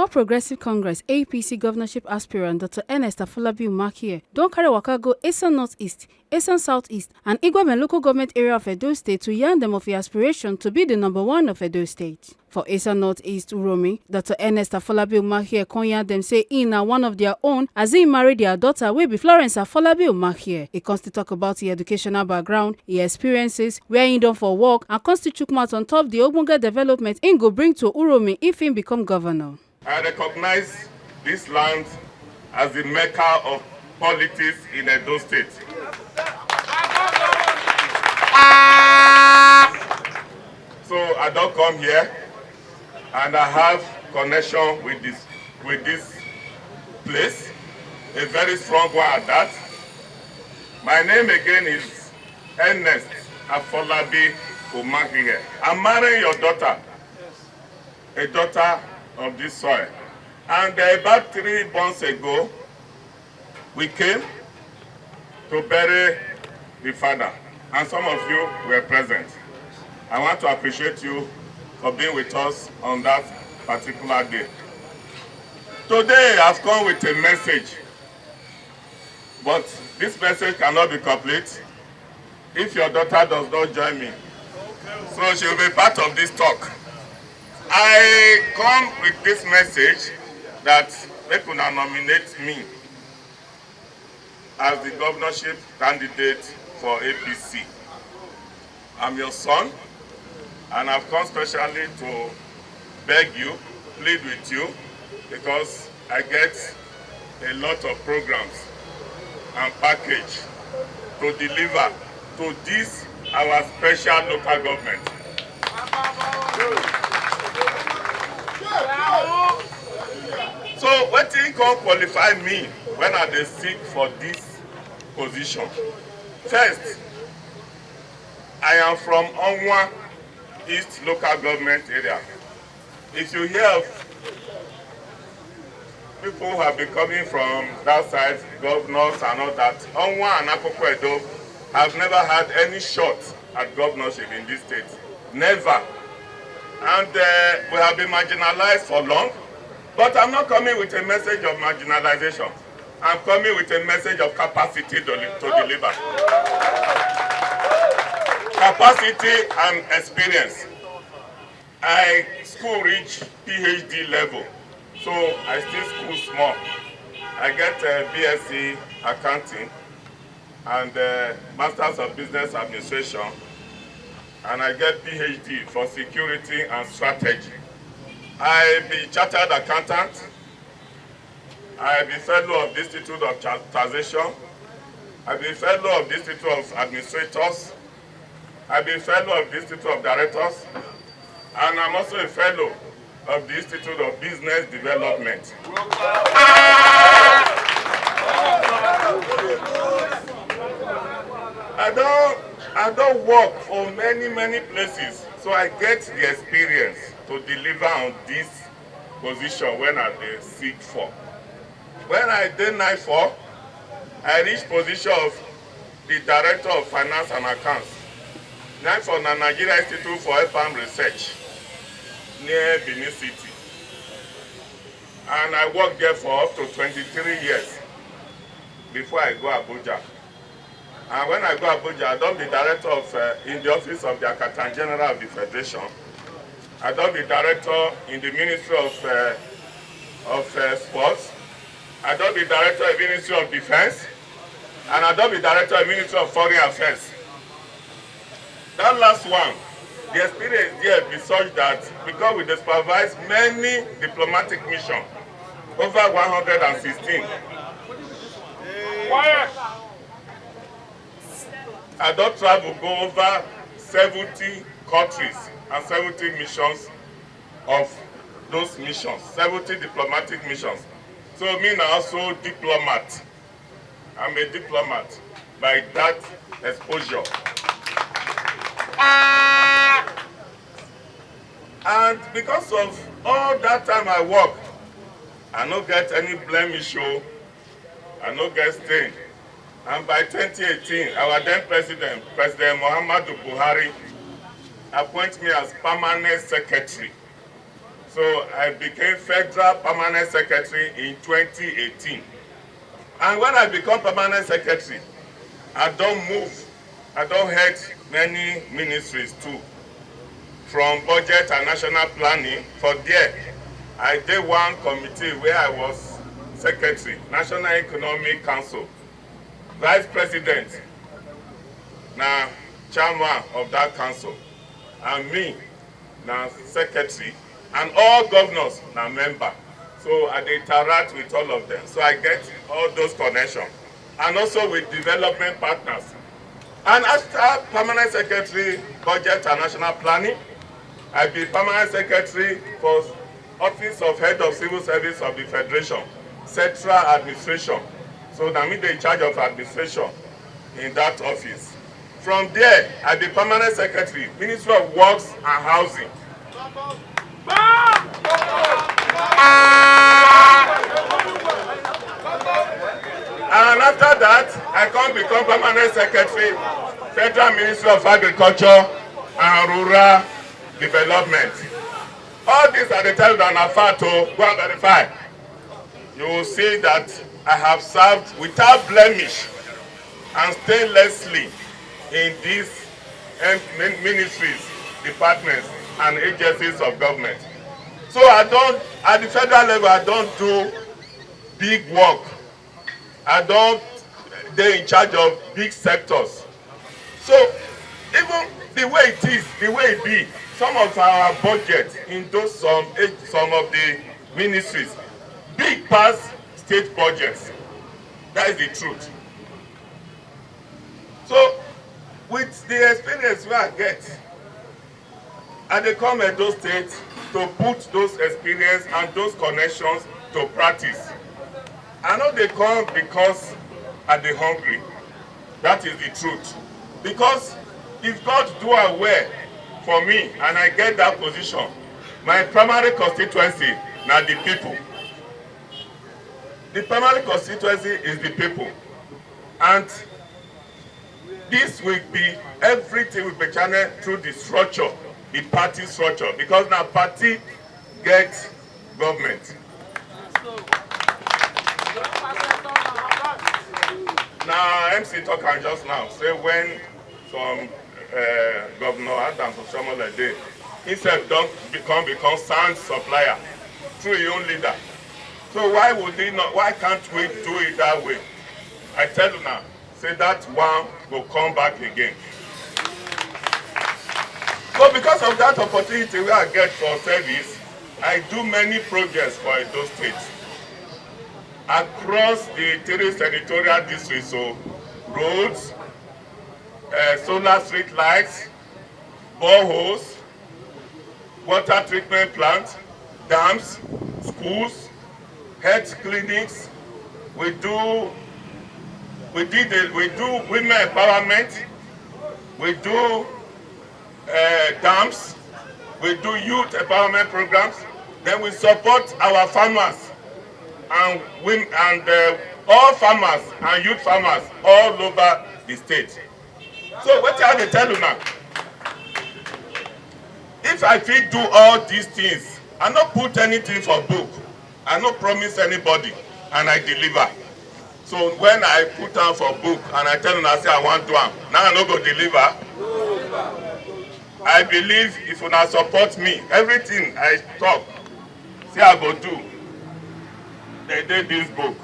All Progressive Congress APC governorship aspirant Dr. Ernest Umakhihe don carry waka go Esan North East, Esan South East, and Igueben local government area of Edo State to yarn them of the aspiration to be the #1 of Edo State. For Esan North East Uromi, Dr. Ernest Umakhihe kon yarn them say he na one of their own as he married their daughter wey be Florence Umakhihe. He con still talk about his educational background, his experiences, where he done for work, and con still chook mouth on top the ogbonge development he go bring to Uromi if he become governor. I recognize this land as the mecca of politics in Edo State. So I don't come here, and I have connection with this place, a very strong one at that. My name again is Ernest Umakhihe. I'm marrying your daughter, a daughter of this soil. And about 3 months ago, we came to bury the father, and some of you were present. I want to appreciate you for being with us on that particular day. Today, I've come with a message, but this message cannot be complete if your daughter does not join me. So she will be part of this talk. I come with this message that they could nominate me as the governorship candidate for APC. I'm your son, and I've come specially to beg you, plead with you, because I get a lot of programs and package to deliver to this, our special local government. So what he can qualify me when I dey seek for this position? First, I am from Onwa East local government area. If you hear of people who have been coming from that side, governors and all that, Onwa and Akoko Edo have never had any shot at governorship in this state. Never. And we have been marginalized for long. But I'm not coming with a message of marginalization. I'm coming with a message of capacity to deliver. Capacity and experience. I school reach PhD level, so I still school small. I get a BSc accounting and Masters of Business Administration, and I get PhD for security and strategy. I be chartered accountant. I be fellow of the Institute of Taxation. I be fellow of the Institute of Administrators. I be fellow of the Institute of Directors. And I'm also a fellow of the Institute of Business Development. I don't work for many places, so I get the experience to deliver on this position when I seek for. When I did 9-4, I reached position of the Director of Finance and Accounts. 9-4 na Nigeria Institute for FM Research near Benin City. And I worked there for up to 23 years before I go Abuja. And when I go Abuja, I don't be director of in the office of the Accountant General of the Federation. I don't be director in the Ministry of Sports. I don't be director of the Ministry of Defense. And I don't be director of the Ministry of Foreign Affairs. That last one, the experience there be such that because we supervise many diplomatic missions, over 116. I don't travel go over 70 countries and 70 missions of those missions, 70 diplomatic missions. So me now also diplomat. I'm a diplomat by that exposure. And because of all that time I work, I no get any blemish, I no get stain. And by 2018, our then President Muhammadu Buhari, appointed me as permanent secretary So I became Federal Permanent Secretary in 2018. And when I become Permanent Secretary, I don't head many ministries too. From budget and national planning, for there, I did one committee where I was Secretary, National Economic Council, Vice President, now Chairman of that council, and me, now Secretary, and all governors now member. So I interact with all of them. So I get all those connections. And also with development partners. And after Permanent Secretary, Budget and National Planning, I be Permanent Secretary for Office of Head of Civil Service of the Federation, Central Administration. So I'm in charge of administration in that office. From there, I be Permanent Secretary, Ministry of Works and Housing. And after that, I come become Permanent Secretary, Federal Ministry of Agriculture and Rural Development. All these are the times that are far to go and verify. You will see that I have served without blemish and stainlessly in these ministries, departments, and agencies of government. So I don't, at the federal level, I don't do big work. I don't, they're in charge of big sectors. So even the way it is, the way it be, some of our budget in those some of the ministries, big past state budgets. That is the truth. So with the experience we I get, I dey come Edo State to put those experience and those connections to practice. I know they come because I dey hungry. That is the truth. Because if God do well for me and I get that position, my primary constituency na the people. The primary constituency is the people. And this will be, everything will be channeled through the structure, the party structure, because now party gets government. Now MC talk just now, say when some Governor Adam for someone like that, he said don't become sound supplier through your own leader. So why would he not, why can't we do it that way? I tell you now, say that one will come back again. So because of that opportunity where I get for service, I do many projects for those states. Across the 3 senatorial districts, so roads, solar street lights, boreholes, water treatment plants, dams, schools, health clinics. We do women empowerment. We do dams. We do youth empowerment programs. Then we support our farmers and women and all farmers and youth farmers all over the state. So what I tell you now? If I fit do all these things, I not put anything for book. I not promise anybody, and I deliver. So when I put down for book and I tell them I say I want to am, now I no go deliver. I believe if you not support me, everything I talk, say I go do. They did this book,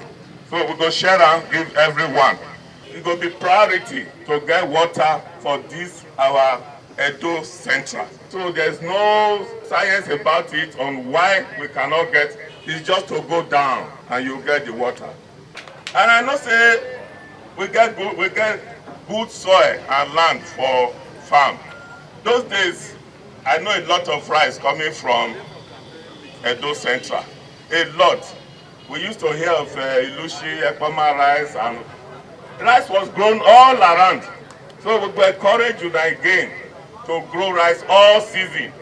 so we go share and give everyone. It will be priority to get water for this our Edo Central. So there's no science about it on why we cannot get. It's just to go down and you get the water. And I know say we get good soil and land for farm. Those days, I know a lot of rice coming from Edo Central. A lot. We used to hear of Ilushi, Ekpoma rice, and rice was grown all around. So we encourage you again to grow rice all season.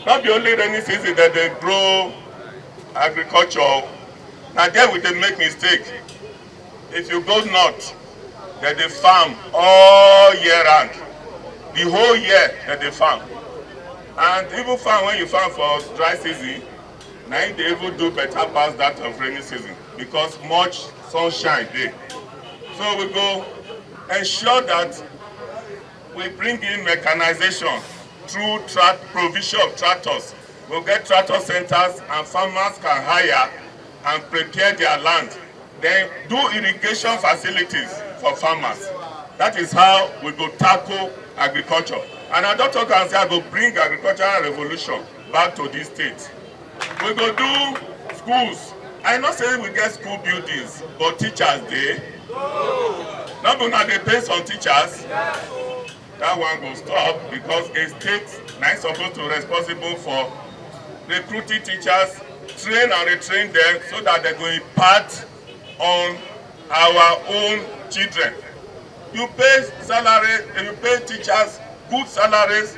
Not the only rainy season that they grow agriculture. Now there we did make mistake. If you go north, that they farm all year round. The whole year that they farm. And even farm when you farm for dry season, now they even do better past that of rainy season because much sunshine there. So we go ensure that we bring in mechanization through provision of tractors. We'll get tractor centers and farmers can hire and prepare their land. Then do irrigation facilities for farmers. That is how we go tackle agriculture. And our doctor can say I go bring agricultural revolution back to this state. We go do schools. I not say we get school buildings, but teachers there. Not gonna they pay some teachers. That one will stop because a state now is supposed to be responsible for recruiting teachers, train and retrain them so that they go impart on our own children. You pay salary, you pay teachers good salaries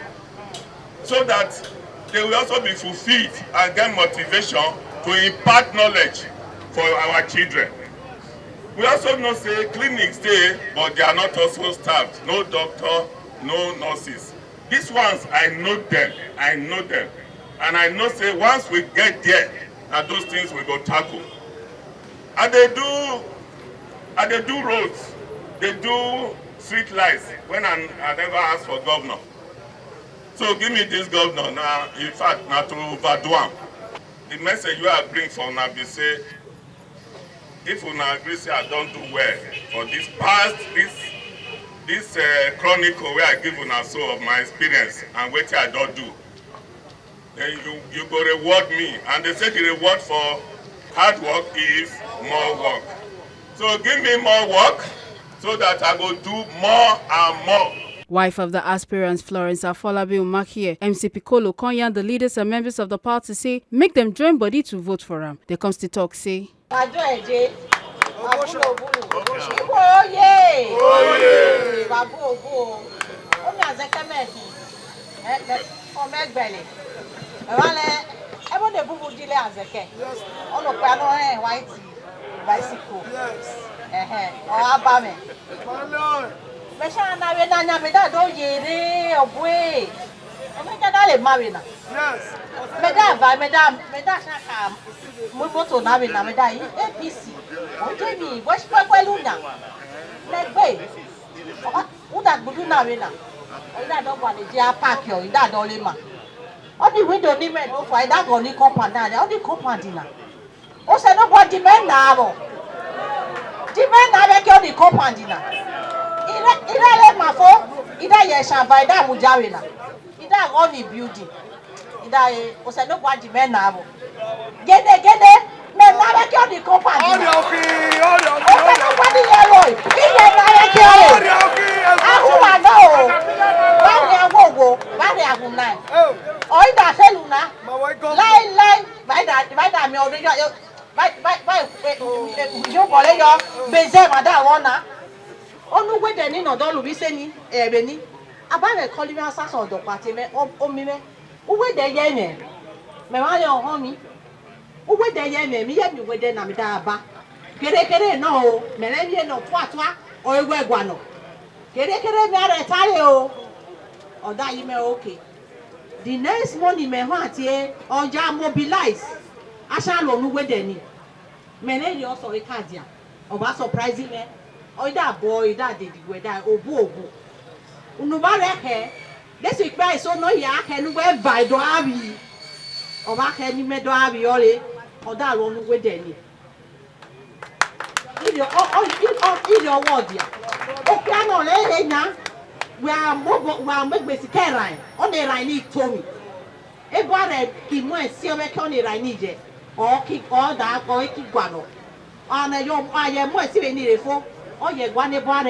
so that they will also be fulfilled and get motivation to impart knowledge for our children. We also know say clinics there, but they are not also staffed. No doctor, no nurses. These ones, I know them. And I know say once we get there, and those things we go tackle. And they do roads, they do street lights when I never asked for governor. So give me this governor now, in fact, now to overdo am. The message you are bring for una be say, if una agree say I don't do well for this past, this chronicle where I give una so of my experience and what I don't do, then you go reward me. And they say the reward for hard work is more work. So give me more work so that I go do more and more. Wife of the aspirants, Florence Afolabi Umakhihe, MC Piccolo, Konyan, the leaders and members of the party say make them join body to vote for him. They comes to talk say. Mesha na we na nya me da do yere obwe. E me da le marry na. Yes. Me da shaka. Mo moto na we na me da APC. O je mi bo shi pelu na. Le gbe. O da gbudu na we na. O da do gba le je park yo, da do le ma. O di window ni me do for da go ni compound na. O di compound na. O se no go di men na abo. Di men na be ke o di compound na. Ida mafo, ida yesha vaida mujawina. Ida run building. Ida ose no gwa di men na abo. Gede me na be ke di company. Ose no gwa di yellow. Ide na be ke. Ahu wa no. Ba ni agogo, ba ni agunai. O ida seluna. Lai vaida mi odo yo. Vai yo bole yo beze mada wona. Onu wede ni no do lu bi se ni ebe ni abare koli mi asa so do pati me o mi me o wede ye me ma yo ho mi o wede ye me mi ye mi wede na mi da aba kere no o me le bi no twatwa o ewu egwa no kere mi are tare o oda yi me okay. The next morning me ho atie oja mobilize asa lo nu wede ni me le ri o so e kadia o ba surprising me. Oida boy that did whether obu. Unubare he. This week by so no ya can we buy do abi. O ba ke ni me do abi ole. O da lo nu we deni. In your word ya. O piano le na. We are make basic line. On the line ni to me. E boare ki mo esi o be ke on the line ni je. O ki o da ko ki gwano. Ana yo aye mo esi be ni refo. Oh yeah, one about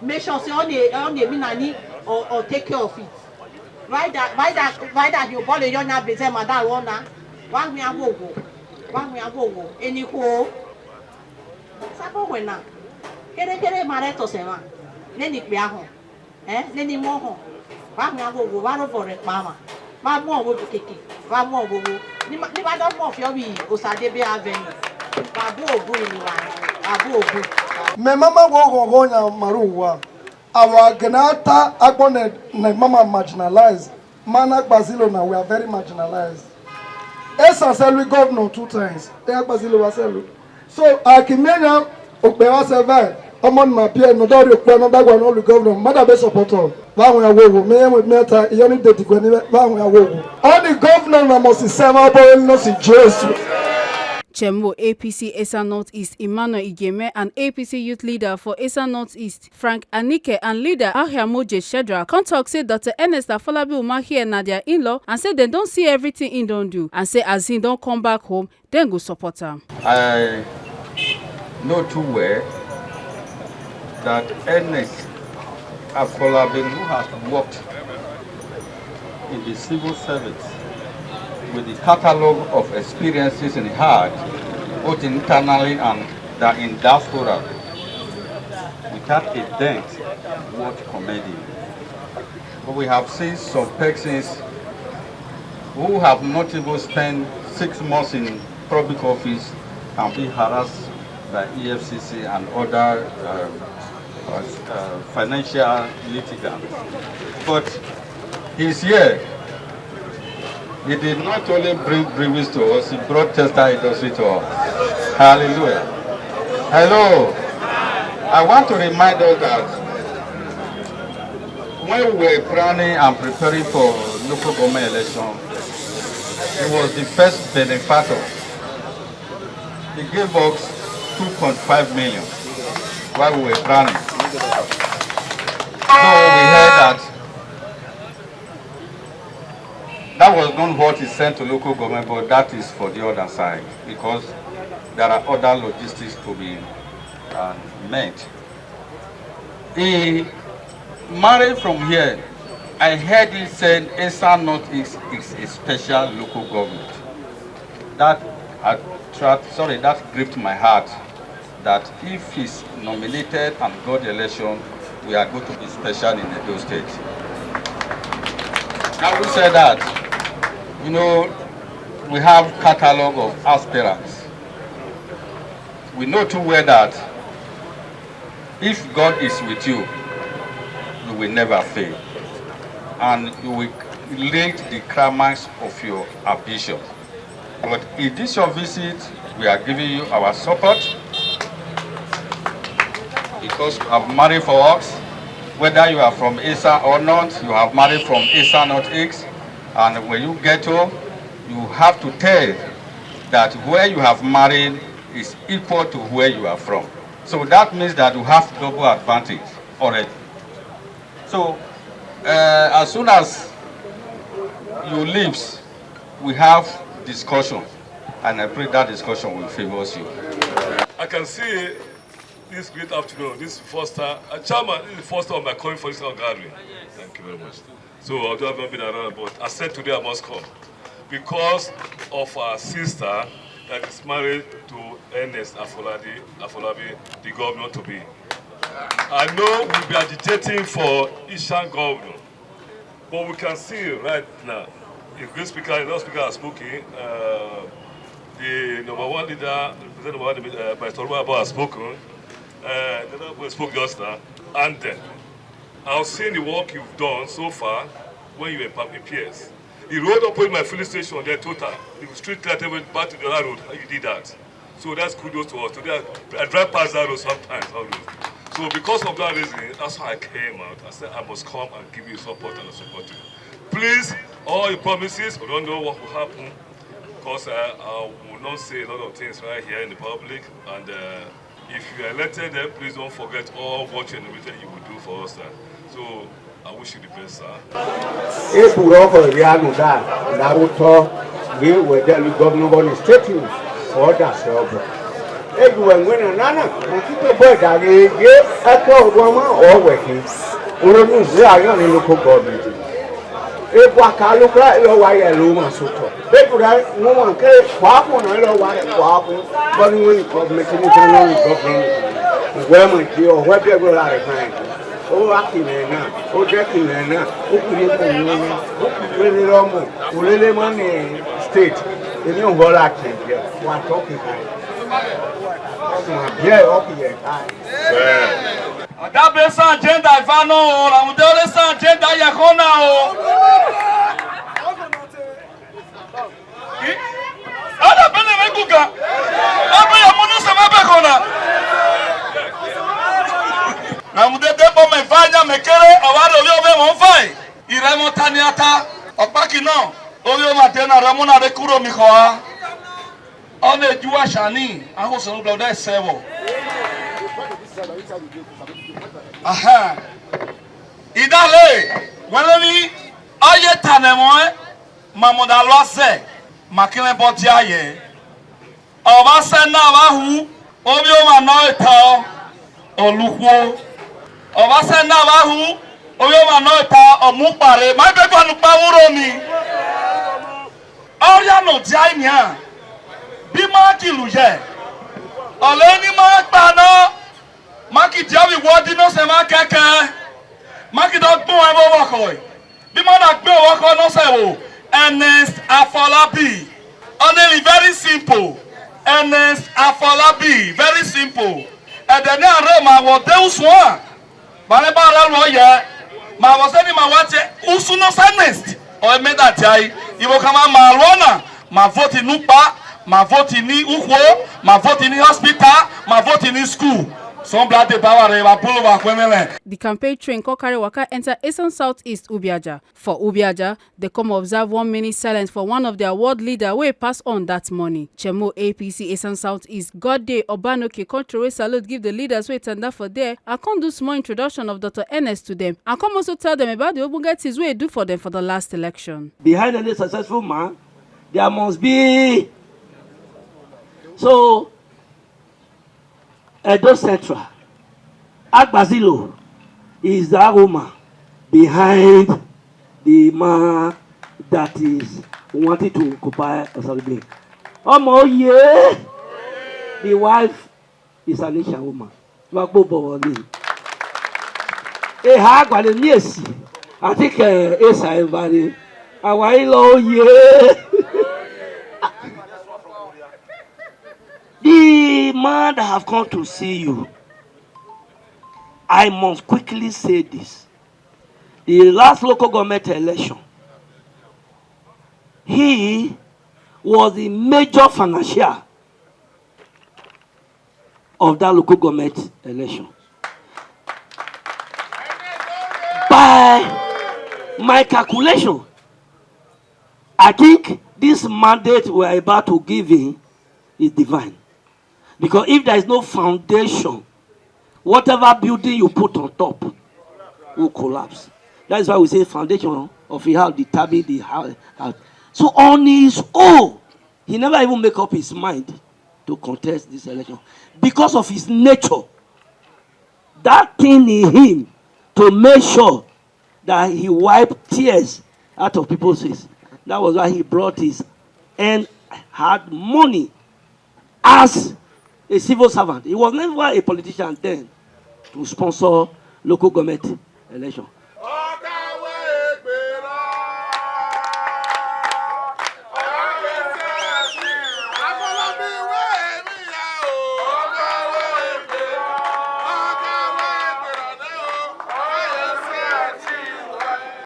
make sure say on the minani or take care of it. Why that you bought a young business madam one me a go. Any ho. Sabo wena. Kere mareto sema. Neni pia ho. Neni mo ho. One me a go. One for it mama. One more go keke. One more go. Ni ba don mo fi obi Osadebe Avenue. Babu ogu ni wa. Babu ogu. Me mama go nya maruwa. Our Genata Agbone na mama marginalized. Mana Basilo now we are very marginalized. Esan South governor 2 times. So Akimenya Okpewa survive. Among my peers, no doubt another one all the governor. Mother be supporter. All the governor must serve no si Jesus. Chembo APC Esan North East Emmanuel Igueben and APC youth leader for Esan North East Frank Anike and leader Ahiamoje Shedra come talk say Dr. Ernest Umakhihe na their in-law and say they don't see everything he don't do and say as he don't come back home, then go support him. I know too well that Ernest Umakhihe, who has worked in the civil service with the catalogue of experiences in heart, both internally and in diaspora, without a dent, worth commending. But we have seen some persons who have not even spent 6 months in public office and be harassed by EFCC and other financial litigants. But he's here. He did not only bring breweries to us, he brought textile industry to us. Hallelujah. Hello. I want to remind us that when we were planning and preparing for local government election, he was the first benefactor. He gave us 2.5 million while we were planning. So we heard that was not what he sent to local government, but that is for the other side, because there are other logistics to be met. He married from here. I heard he said Esan North is a special local government. That gripped my heart, that if he's nominated and got the election, we are going to be special in Edo State. Now we said that, you know, we have catalog of aspirants. We know too well that if God is with you, you will never fail. And you will relate the climax of your ambition. But in this your visit, we are giving you our support because you have married for us. Whether you are from Esan or not, you have married from Esan North East. And when you get home, you have to tell that where you have married is equal to where you are from. So that means that you have double advantage already. So as soon as you leave, we have discussion, and I pray that discussion will favor you. I can see this great afternoon, this first time, Chairman, this is the first time I'm coming for this kind of gathering. Thank you very much. So I've never been around, but I said today I must come because of our sister that is married to Ernest Afolabi, the governor to be. I know we'll be agitating for Esan governor, but we can see right now, the great speaker, the last speaker has spoken, the number one leader, the number one, by Toruba has spoken, the other spoke just now, and then I've seen the work you've done so far when you were in PS. The road up with my filling station, there total, the street light went back to the other road, you did that. So that's kudos to us. Today I drive past that road sometimes, always. So because of that reason, that's why I came out. I said I must come and give you support and support you. Please, all your promises, we don't know what will happen, because I will not say a lot of things right here in the public. And if you are elected, then please don't forget all what you invited you will do for us. So I wish you the best, sir. If we offer the Rianu that, I would talk, we will tell the governor on the state for that job. If you were winning, Nana, and keep a boy that they give a call woman or working, we don't lose the local government. If I can look like your wire room and so on. People that no one can swap on a little while, but when you government, government, or whatever I find. Oh, Akimena, oh, Jackie-Mena, oh, really money state. You know what I can get. One talking time. Yeah, okay, that person agenda if I know, I'm the only agenda you Guga. Ebe ya munu sema bekona. Na mude debo me fanya mekere awaro yo be mo fai. Iremo taniata opaki no. Oyo matena ramuna de kuro mikoa. One juwa shani aho so no bloda sewo. Aha. Idale welewi aye tanemo mamoda loase makile boti aye. Oba se na ba hu obi o ma no eta olukuo. Oba se na ba hu obi o ma no eta omupare ma be fanu pa wuro mi. Oria no jai ni a. Bí máàkì lù yẹ ọ̀lẹ́ ní máa gbà náà máàkì tí a fi wọ́ọ́dí náà ṣe máa kẹ́kẹ́ máàkì tó gbọ́n ẹ bó wọ́kọ̀ ẹ̀ bí máa dà gbé wọ́kọ̀ náà ṣe wò Ernest Afolabi only very simple Ernest Afolabi very simple ẹ̀dẹ̀ ní àárẹ̀ màá wọ̀ dé ùsùn à bàrẹ̀ bá rẹ̀ lọ yẹ màá wọ̀ sẹ́ni màá wá tiẹ̀ ùsùn náà Ernest ọ̀ mẹ́ta tí a yìí ìbò kan máa lọ́nà màá vote inú pa. My vote in Ukwo, my vote in hospital, my vote in school. Some blood the power pull over women. The campaign train carry waka enter Esan South East Ubiaja. For Ubiaja, they come observe 1 minute silence for one of their ward leader wey pass on that morning. Chemo APC Esan South East God Day Obanoke country salute give the leaders wey tanda for there. I come do small introduction of Dr. Ernest to them. I come also tell them about the ogbonge things wey do for them for the last election. Behind any successful man, there must be. So, Edo Central, Agbazilo is the woman behind the man that is wanting to occupy Osalibin. Oh yeah, the wife is an Asian woman. I think Esa everybody. Oh yeah. The man that have come to see you, I must quickly say this. The last local government election, he was the major financier of that local government election. By my calculation, I think this mandate we are about to give him is divine. Because if there is no foundation, whatever building you put on top will collapse. That is why we say foundation of a house determine the house. So on his own, he never even make up his mind to contest this election. Because of his nature, that thing in him to make sure that he wiped tears out of people's face. That was why he brought his and had money as a civil servant. He was never a politician then to sponsor local government election.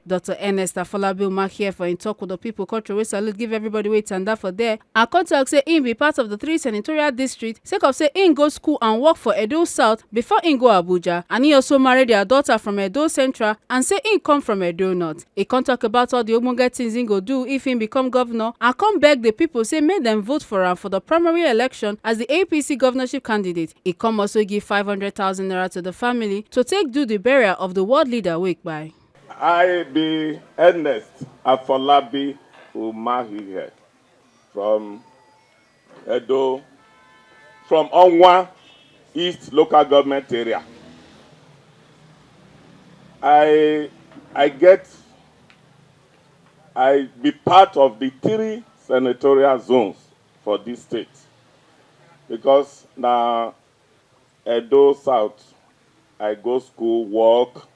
Dr. Ernest Umakhihe for in talk with the people culture wey salute give everybody wey tanda for there. Our contact say him be part of the 3 senatorial district sake of say him go school and work for Edo South before him go Abuja, and he also married their daughter from Edo Central and say him come from Edo North. He come talk about all the ogbonge things he go do if him become governor and come beg the people say make them vote for him for the primary election as the APC governorship candidate. He come also give 500,000 naira to the family to take do the burial of the world leader wake by. I be Ernest Umakhihe from Edo, from Onwa East local government area. I be part of the 3 senatorial zones for this state because now Edo South I go school, work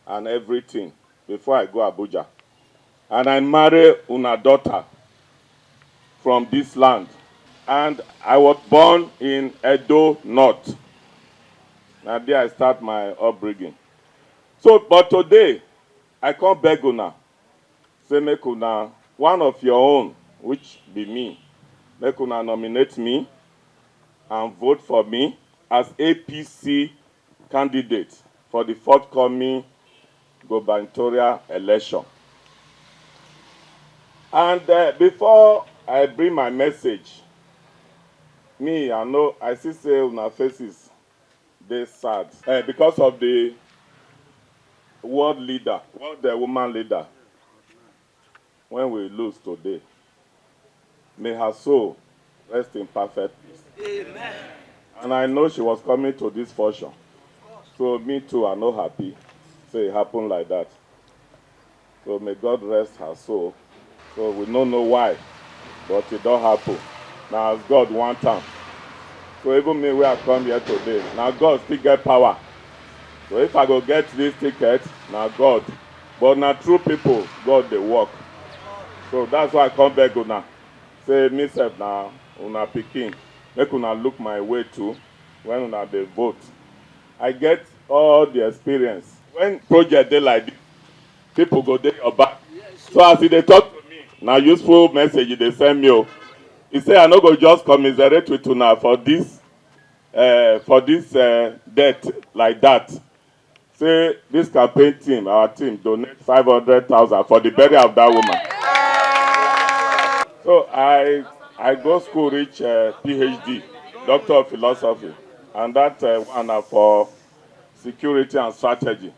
and everything before I go Abuja. And I marry una daughter from this land. And I was born in Edo North. Now there I start my upbringing. So, but today, I come beg una, say make una, one of your own, which be me, make una nominate me and vote for me as APC candidate for the forthcoming gubernatorial election. And before I bring my message, I see say una faces dey sad because of the world woman leader, when we lose today. May her soul rest in perfect peace. Amen. And I know she was coming to this function. So me too, I'm not happy. Say it happened like that. So may God rest her soul. So we don't know why, but it don't happen. Now as God want time. So even me, where I come here today, now God still get power. So if I go get this ticket, now God. But now true people, God they work. So that's why I come back now. Say myself now, una pikin, make una look my way too when una dey vote. I get all the experience. When project dey like this, people go dey your back. So as they talk to me, now useful message they send me. He say I no go just commiserate with una for this death like that. Say this campaign team, our team, donate 500,000 for the burial of that woman. So I go school reach PhD, Doctor of Philosophy, and that one for security and strategy.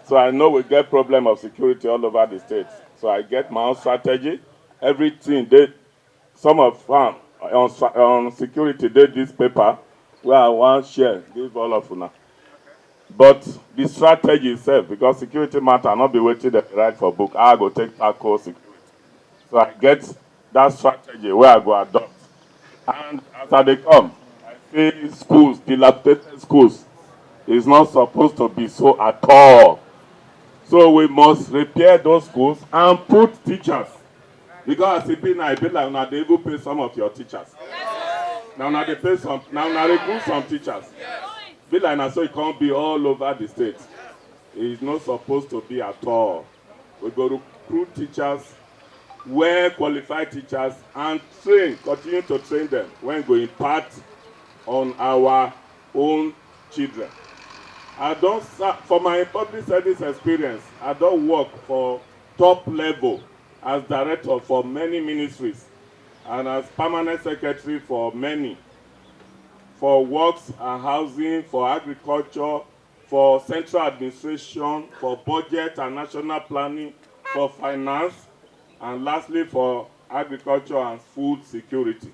So I know we get problem of security all over the states. So I get my own strategy. Everything some of them on security did this paper where I want share, give all of una. But the strategy itself, because security matter not be waiting to write for book. I go take tackle security. So I get that strategy where I go adopt. And as they come, I see schools, dilapidated schools, is not supposed to be so at all. So we must repair those schools and put teachers. Because as it be now, it be like now they will pay some of your teachers. Now they pay some, now they recruit some teachers. Be like now so it can't be all over the state. It's not supposed to be at all. We go to recruit teachers, well-qualified teachers, and continue to train them when we impart on our own children. For my public service experience, I don't work for top level as director for many ministries and as permanent secretary for many, for works and housing, for agriculture, for central administration, for budget and national planning, for finance, and lastly for agriculture and food security.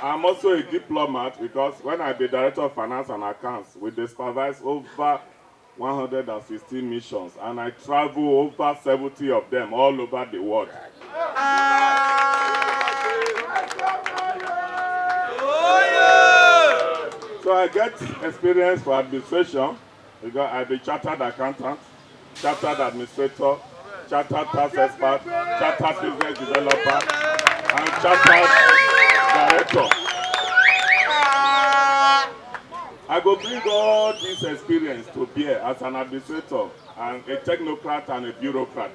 I'm also a diplomat because when I be director of finance and accounts, we supervise over 116 missions and I travel over 70 of them all over the world. So I get experience for administration because I be chartered accountant, chartered administrator, chartered tax expert, chartered business developer, and chartered director. I go bring all this experience to bear as an administrator and a technocrat and a bureaucrat.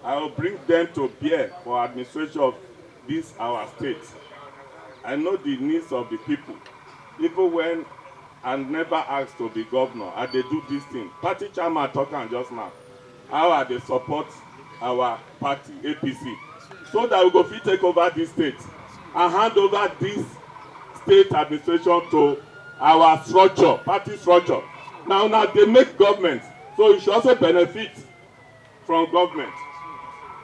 I will bring them to bear for administration of this our state. I know the needs of the people. Even when I never asked to be governor, I they do this thing. Party chairman talking just now. How are they support our party, APC, so that we go fit take over this state and hand over this state administration to our structure, party structure. Now they make government, so you should also benefit from government.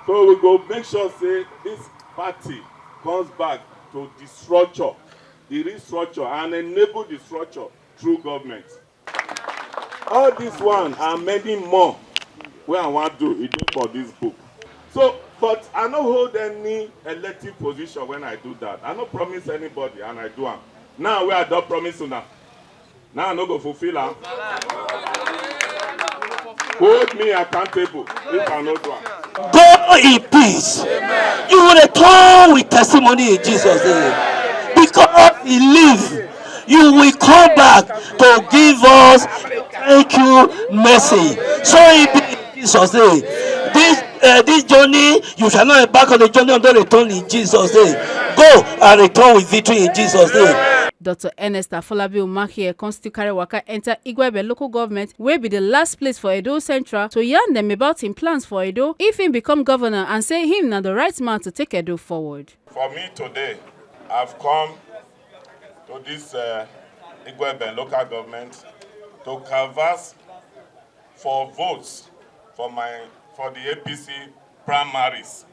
So we go make sure say this party comes back to the structure, the restructure, and enable the structure through government. All this one and many more where I want to do it for this book. So, but I don't hold any elective position when I do that. I don't promise anybody and I do them. Now where I don't promise you now. Now I don't go fulfill them. Hold me accountable if I don't do them. Go in peace. Amen. You will return with testimony in Jesus' name. Because he lives, you will come back to give us thank you mercy. So in Jesus' name. This this journey, you shall not embark on the journey and don't return in Jesus' name. Go and return with victory in Jesus' name. Dr. Ernest Umakhihe come still carry waka enter Igueben local government wey be the last place for Edo Central to yarn them about him plans for Edo if him become governor and say him na the right man to take Edo forward. For me today, I've come to this Igueben local government to canvass for votes for the APC primaries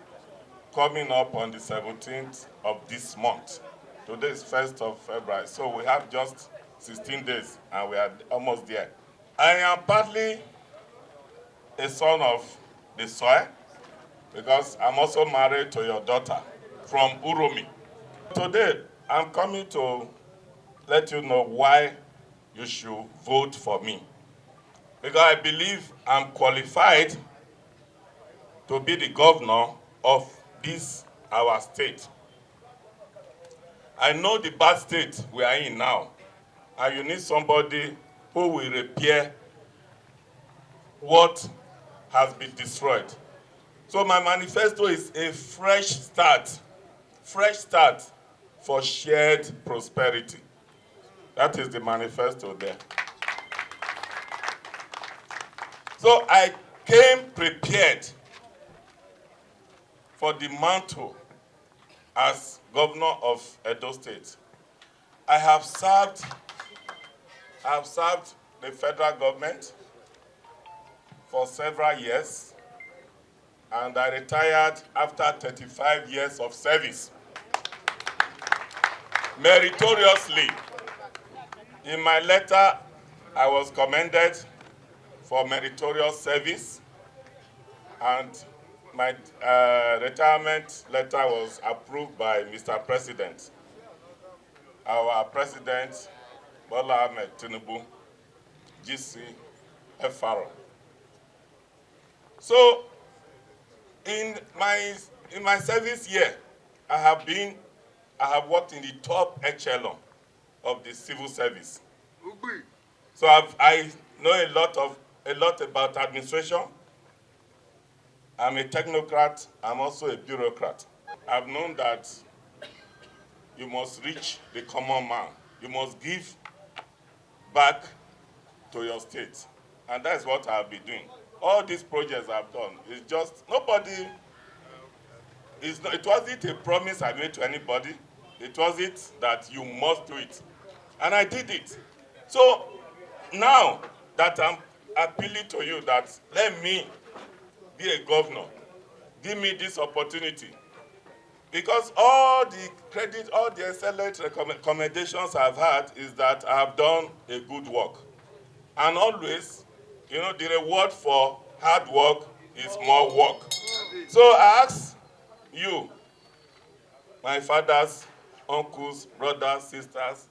coming up on the 17th of this month. Today is 1st of February, so we have just 16 days and we are almost there. I am partly a son of the soil because I'm also married to your daughter from Uromi. Today, I'm coming to let you know why you should vote for me. Because I believe I'm qualified to be the governor of this, our state. I know the bad state we are in now, and you need somebody who will repair what has been destroyed. So my manifesto is a fresh start for shared prosperity. That is the manifesto there. So I came prepared for the mantle as governor of Edo State. I have served the federal government for several years, and I retired after 35 years of service, meritoriously. In my letter, I was commended for meritorious service, and my retirement letter was approved by Mr. President. Our President, Bola Ahmed Tinubu, GC, FRO. So, in my service year, I have worked in the top echelon of the civil service. So I know a lot about administration. I'm a technocrat, I'm also a bureaucrat. I've known that you must reach the common man. You must give back to your state. And that's what I'll be doing. All these projects I've done, it's just, it wasn't a promise I made to anybody. It wasn't that you must do it. And I did it. So now that I'm appealing to you that let me be a governor, give me this opportunity. Because all the credit, all the excellent recommendations I've had is that I've done a good work. And always, you know, the reward for hard work is more work. So I ask you, my fathers, uncles, brothers, sisters,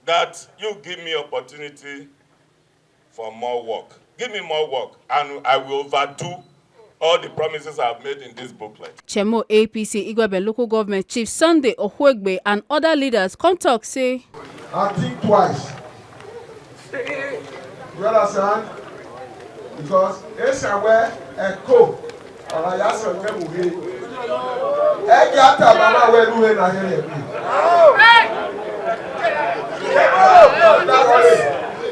that you give me opportunity for more work. Give me more work, and I will overdo all the promises I've made in this booklet. Chemo APC Igueben local government Chief Sunday Ogbonge and other leaders come talk say, I think twice. You understand? Because Esan where a co or I ask them to be. I got a mama where you were not here.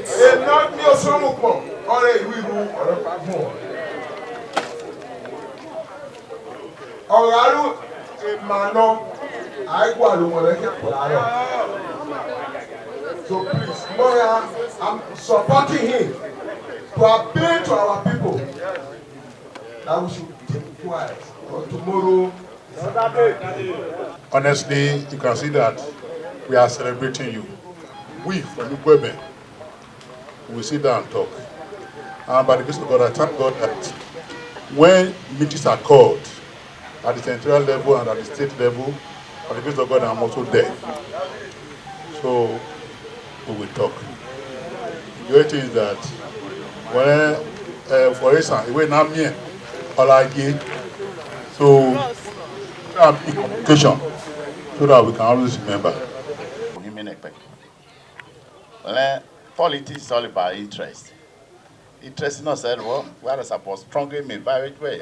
It's not me or some more. Or a we or more. Ọ̀rọ̀ ìmàna àìkú àlùmọ̀lẹ́kẹ̀ pọ̀láyọ̀. So please, Moya, I'm supporting him to appeal to our people that we should keep quiet for tomorrow. Honestly, you can see that we are celebrating you. We from Igueben, we sit down and talk. And by the grace of God, I thank God that when meetings are called, at the central level and at the state level, by the grace of God, I'm also there. So we will talk. The other thing is that when, for Esan, we now me, so have communication so that we can always remember. Well, politics is all about interest. Interest is not said, well, we are supposed to strongly move by which way.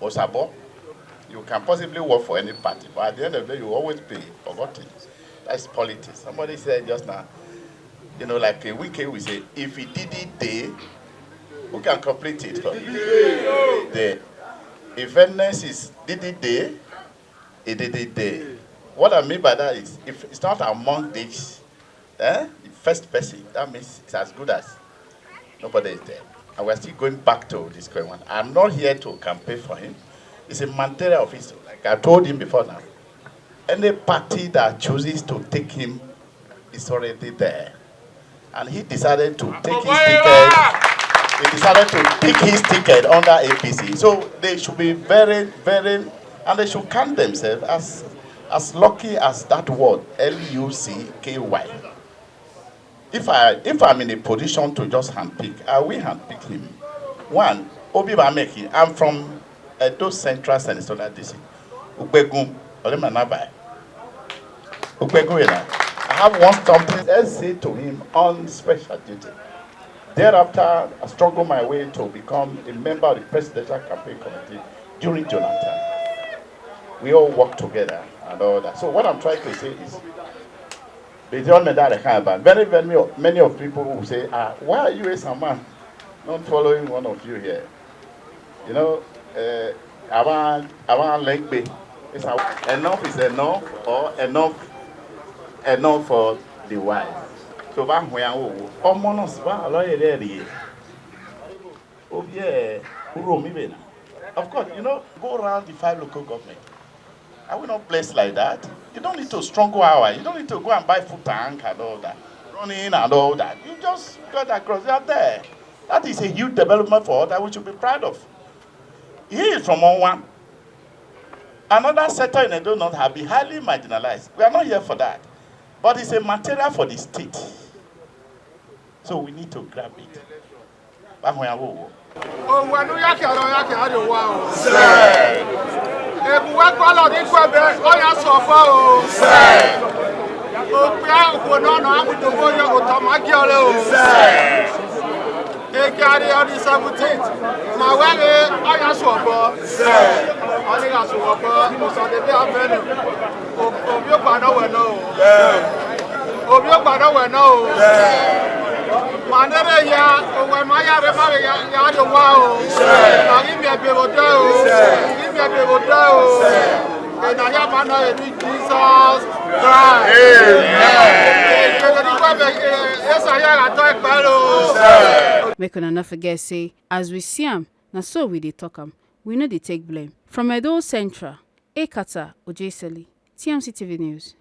Osabo. You can possibly work for any party, but at the end of the day, you always be forgotten. That's politics. Somebody said just now, you know, like a week we say, if he did it day, who can complete it? Day. If Ernest is did it day, he did it day. What I mean by that is, if it's not among these, the first person, that means it's as good as nobody is there. And we're still going back to this going on. I'm not here to campaign for him. It's a mandatory office. Like I told him before now. Any party that chooses to take him is already there. And he decided to take his ticket. He decided to pick his ticket under APC. So they should be very, very, and they should count themselves as lucky as that word, L-U-C-K-Y. If I'm in a position to just handpick, I will handpick him. One, Obi Bameki, I'm from Edo Central Senatorial District. Igueben, I have one something else say to him on special duty. Thereafter, I struggled my way to become a member of the Presidential Campaign Committee during Jonathan. We all work together and all that. So what I'm trying to say is, very many of people who say, why are you a man not following one of you here? You know, I want like be. Enough is enough, or enough for the wife. So of course, you know, go around the 5 local governments. Are we not blessed like that? You don't need to struggle hour. You don't need to go and buy food tank and all that. Running and all that. You just got across. You're there. That is a huge development for us that we should be proud of. He is from one. Another sector in Edo North have been highly marginalized. We are not here for that. But it's a material for the state. So we need to grab it. Carry on the 17th. My way, I am swapper. I think I swapper. So they are very. Of your partner will know. Of your partner will know. Manere ya, when my yard marry yard wow. Give me a bivoto. Give me a bivoto. And I have another Jesus Christ. Make una not forget say, as we see am, na so we dey talk am. We know they take blame. From Edo Central, Ekata Ojeseli, TMC TV News.